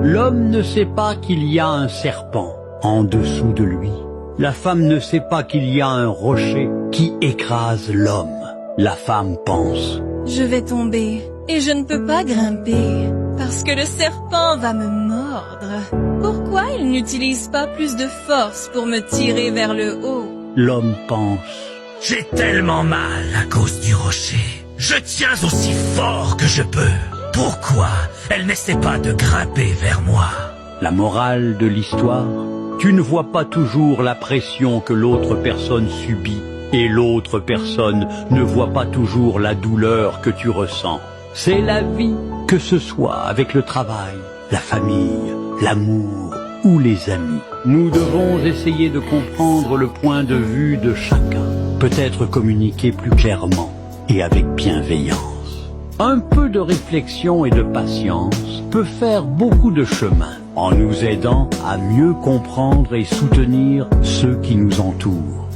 L'homme ne sait pas qu'il y a un serpent en dessous de lui. La femme ne sait pas qu'il y a un rocher qui écrase l'homme. La femme pense: je vais tomber et je ne peux pas grimper parce que le serpent va me mordre. Pourquoi il n'utilise pas plus de force pour me tirer vers le haut? L'homme pense: j'ai tellement mal à cause du rocher. Je tiens aussi fort que je peux. Pourquoi elle n'essaie pas de grimper vers moi? La morale de l'histoire: tu ne vois pas toujours la pression que l'autre personne subit, et l'autre personne ne voit pas toujours la douleur que tu ressens. C'est la vie, que ce soit avec le travail, la famille, l'amour ou les amis. Nous devons essayer de comprendre le point de vue de chacun, peut-être communiquer plus clairement et avec bienveillance. Un peu de réflexion et de patience peut faire beaucoup de chemin en nous aidant à mieux comprendre et soutenir ceux qui nous entourent.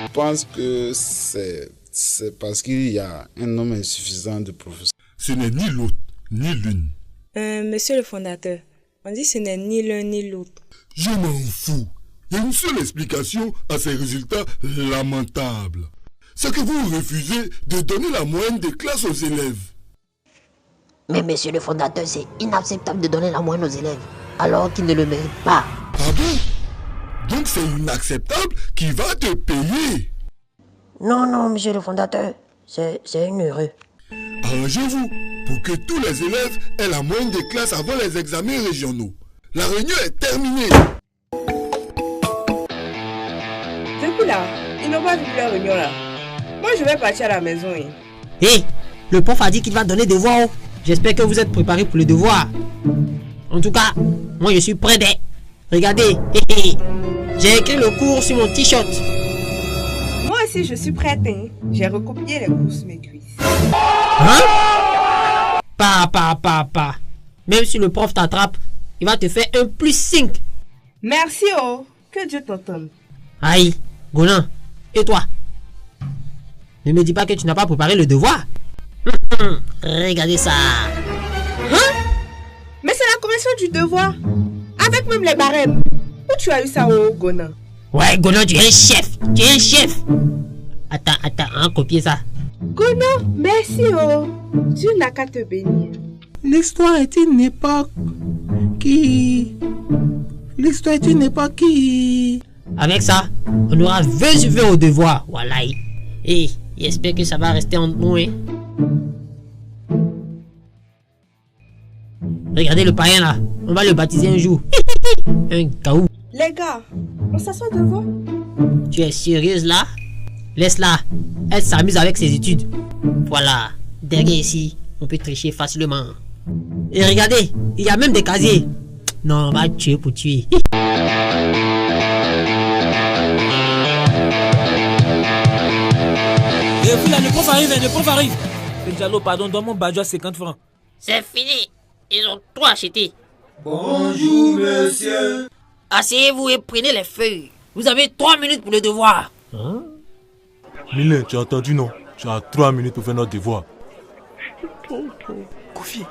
Je pense que c'est parce qu'il y a un nombre insuffisant de professeurs. Ce n'est ni l'autre, ni l'une. Monsieur le fondateur, on dit que ce n'est ni l'un ni l'autre. Je m'en fous. Il y a une seule explication à ces résultats lamentables. C'est que vous refusez de donner la moyenne des classes aux élèves. Mais monsieur le fondateur, c'est inacceptable de donner la moyenne aux élèves, alors qu'ils ne le méritent pas. Ah bon? Donc c'est inacceptable qui va te payer. Non, monsieur le fondateur, c'est une erreur. Arrangez-vous pour que tous les élèves aient la moyenne des classes avant les examens régionaux. La réunion est terminée. C'est coup là, ils n'ont pas vu la réunion là. Moi je vais partir à la maison. Hé, le prof a dit qu'il va donner des devoirs. J'espère que vous êtes préparés pour le devoir. En tout cas, moi je suis prêt. Regardez, j'ai écrit le cours sur mon t-shirt. Moi aussi je suis prête. J'ai recopié les cours sur mes cuisses. Hein? Pas. Même si le prof t'attrape, il va te faire un +5. Merci que Dieu t'entende. Aïe, Gonan, et toi? Ne me dis pas que tu n'as pas préparé le devoir. Regardez ça. Hein? Mais c'est la correction du devoir. Avec même les barèmes. Où tu as eu ça, Gonan? Ouais, Gonan, tu es un chef. Attends, hein, copier ça. Gonan, merci, Dieu n'a qu'à te bénir. L'histoire est une époque qui... Avec ça, on aura 20 sur 20 au devoir. Voilà. Et j'espère que ça va rester entre nous. Regardez le païen là. On va le baptiser un jour. Un caou. Les gars, on s'assoit devant. Tu es sérieuse là? Laisse-la. Elle s'amuse avec ses études. Voilà. Derrière ici, on peut tricher facilement. Et regardez, il y a même des casiers. Non, on va tuer pour tuer. Et puis là, le prof arrive. Le Diallo, pardon, donne mon badge à 50 francs. C'est fini. Ils ont tout acheté. Bonjour, monsieur. Asseyez-vous et prenez les feuilles. Vous avez 3 minutes pour le devoir. Hein? Milin, tu as entendu, non? Tu as 3 minutes pour faire notre devoir. Kofi.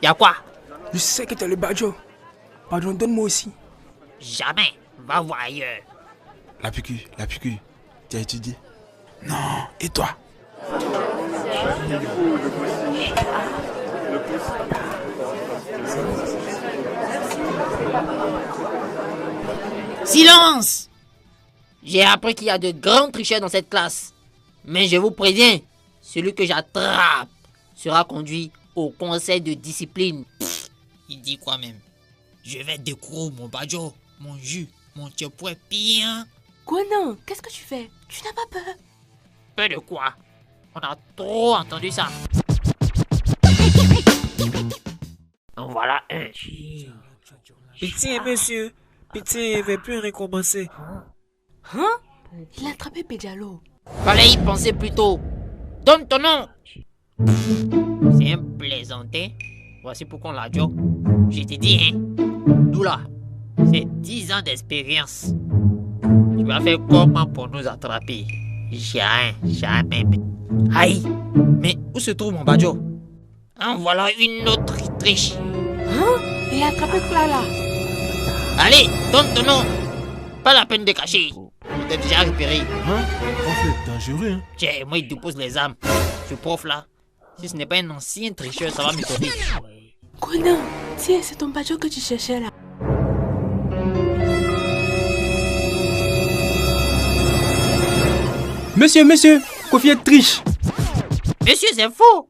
Y'a quoi? Je sais que t'as le badjo. Pardon, donne-moi aussi. Jamais. Va voir ailleurs. La piqûre. Tu as étudié? Non, et toi? Silence! J'ai appris qu'il y a de grands tricheurs dans cette classe. Mais je vous préviens, celui que j'attrape sera conduit au conseil de discipline. Il dit quoi même? Je vais découvrir mon badjo, mon jus, mon tchèpoué bien. Gonan, qu'est-ce que tu fais? Tu n'as pas peur? Peur de quoi? On a trop entendu ça. En voilà un. Pitié, monsieur. Pitié, il ne va plus recommencer. Hein? Il a attrapé Pédialo. Fallait y penser plus tôt. Donne ton nom. C'est un plaisantin. Voici pourquoi on l'a dit. Je t'ai dit, hein. Nous là, c'est 10 ans d'expérience. Tu vas faire comment pour nous attraper? Jamais. Aïe, mais où se trouve mon Badjo? En voilà une autre triche. Hein? Il a attrapé Clara. Allez, donne ton nom. Pas la peine de cacher. On t'a déjà repéré. Hein? Prof est dangereux, hein? Tiens, moi il dépose les armes. Ce prof là, si ce n'est pas un ancien tricheur, ça va m'étonner. Conan, tiens, c'est ton Badjo que tu cherchais là. Monsieur, Kofi est triche. Monsieur, c'est faux.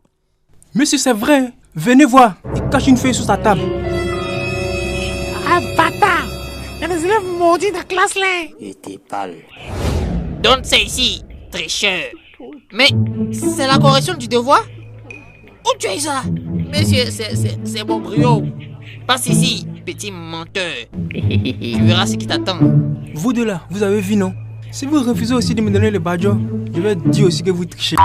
Monsieur, c'est vrai. Venez voir. Il cache une feuille sous sa table. Ah, bâtard! Il y a des élèves maudits dans la classe là. Il était pâle. Donne ça ici, tricheur. Mais c'est la correction du devoir? Où tu as ça? Monsieur, c'est mon brio. Passe ici, petit menteur. Tu verras ce qui t'attend. Vous deux là, vous avez vu, non? Si vous refusez aussi de me donner le badge, je vais dire aussi que vous trichez.